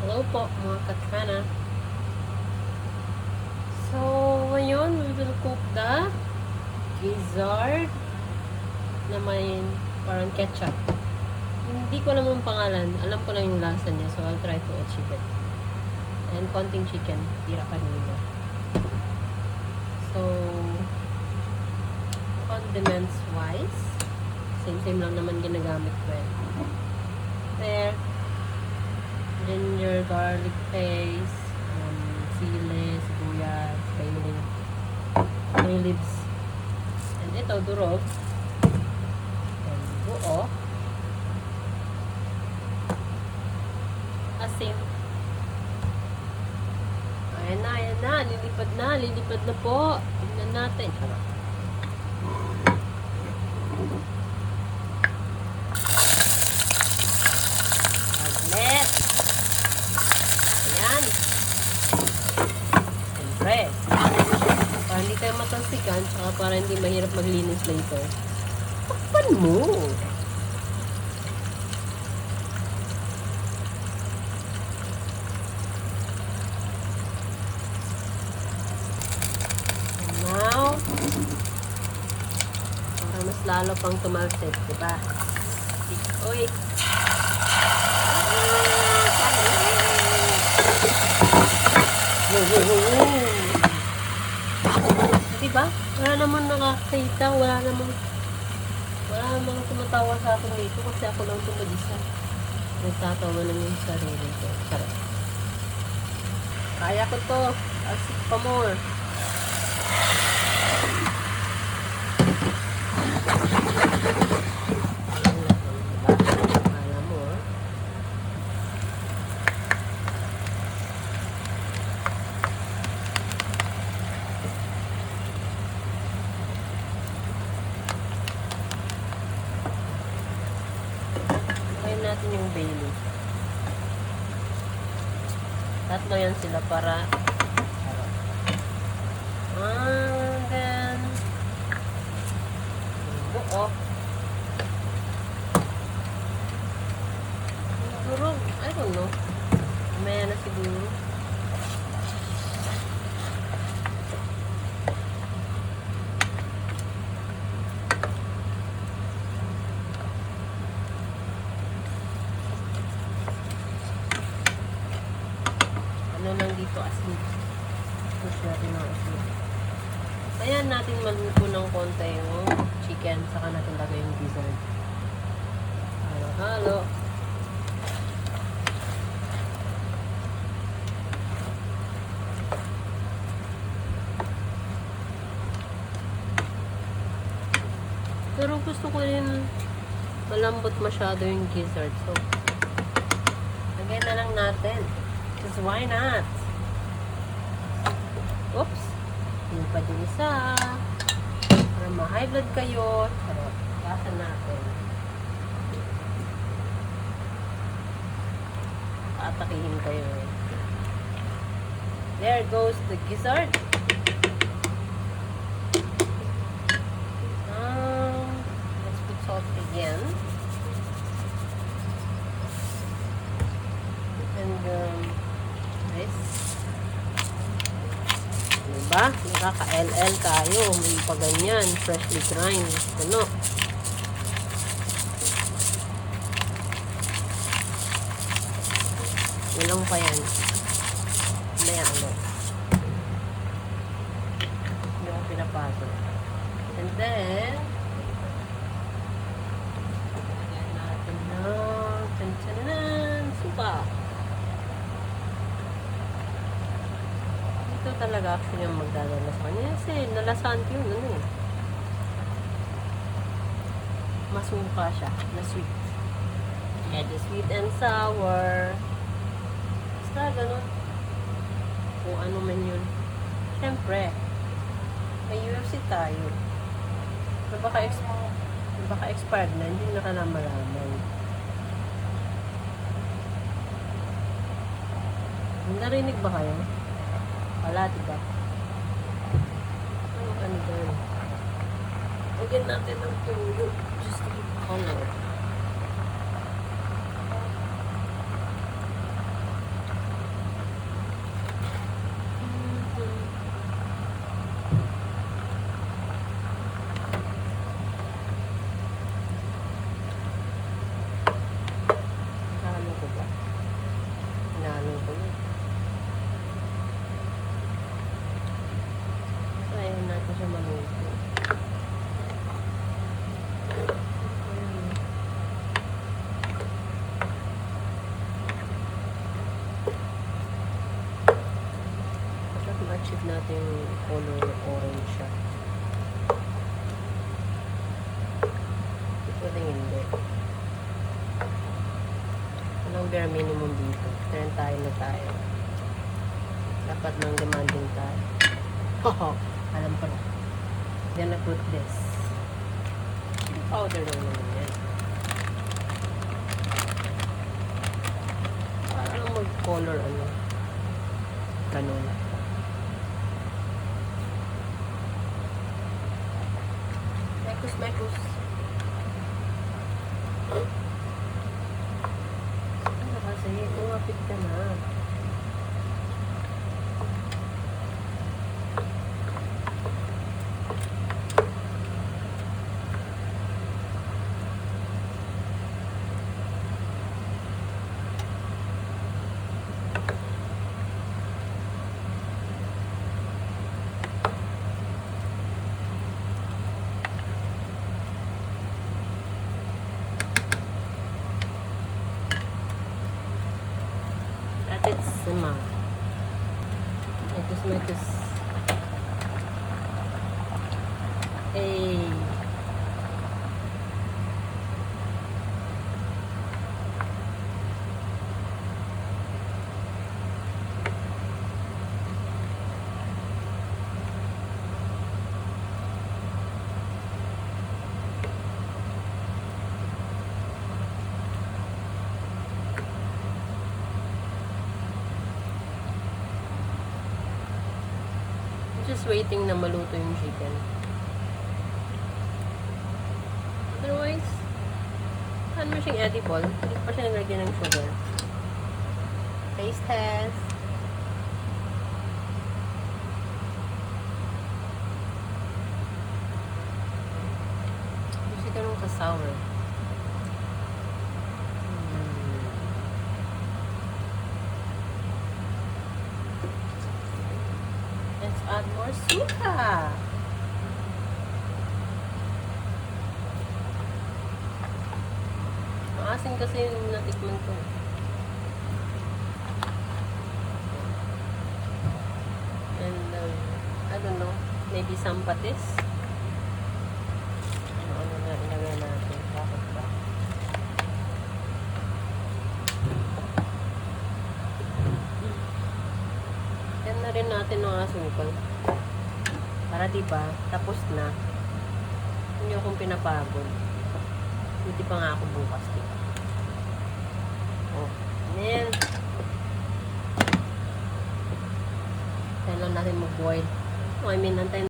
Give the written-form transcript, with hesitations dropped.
Hello po mga katkana. So, ngayon we will cook the gizzard na may parang ketchup. Hindi ko alam ang pangalan. Alam ko lang yung lasa niya. So, I'll try to achieve it. And konting chicken. Tira kanina. So, condiments wise, same lang naman ginagamit ko eh. There. Ginger, garlic paste, sili, sibuyas, bay leaves. And ito, durog. And buo. Asin. Ayan na. Lilipad na po. Tignan natin. Charot. Aglet. Ayan. Siyempre. Para hindi tayo matansikan, tsaka para hindi mahirap maglinis later. Takpan mo. Now, para mas lalo pang tumalsik, diba? Uy! Diba? Wala naman nakakita, wala namang tumatawa sa akin dito kasi ako lang tumagisa. Nagtatawa lang yung sarili ko. Sarap. Kaya ko to. Asik pa more. Natin yung bay leaf. Tatlo yan sila para and then buo. Siguro, I don't know. Mamaya na siguro. Lang dito asin. Push natin ng asin. Ayan natin maluto ng konti yung chicken. Saka natin lagay yung gizzard. Halo. Pero gusto ko rin malambot masyado yung gizzard. So, lagay na lang natin. Because why not? Oops. Hindi pa din isa. Para ma-high blood kayo. Pero, gasan natin. Atakihin kayo. There goes the gizzard. Let's put salt again. And, diba? Nakaka-LL tayo. May pa ganyan. Freshly grind. Ano? Ilang pa yan. May ano. Hindi ako pinapasok. And then, lagyan natin ng tantananan. Suka. Ito talaga actually yung magdadala sa kanya. Kasi nalasahan ko yun, ano eh. Masuka siya. Na sweet. And sweet and sour. Basta ganun. Kung ano man yun. Siyempre, may UFC tayo. Baka expired na, hindi na ka na malaman. Narinig ba kayo? Wala, diba? Ano doon? Lagyan natin ng tuyo. Just to keep color. i-achieve natin yung color orange siya. Pwedeng hindi. Anong bare minimum dito? Turn tayo na tayo. Dapat nang demanding tayo. Alam ko na. Then I put this. Powder lang naman yan. Parang mag-color ano. Ganun. Mekos. Ano kasi? Umapit ka na. It's sama. Mekos. Eh. Just waiting na maluto yung chicken. Otherwise, saan mo siyang edible? Hindi pa siya nalagyan ng sugar. Taste test. Gusto ka nung ka-sour. Let's add more suka. Maasin kasi yung natikman ko. And I don't know, maybe some patis. Ano na ilagay natin? Bakit ba? Yan na rin natin ng asukal. Para diba, tapos na. Hindi akong pinapagod. Hindi pa nga ako bukas, diba? Oh, then, kailan natin mag-boil. I mean, antayin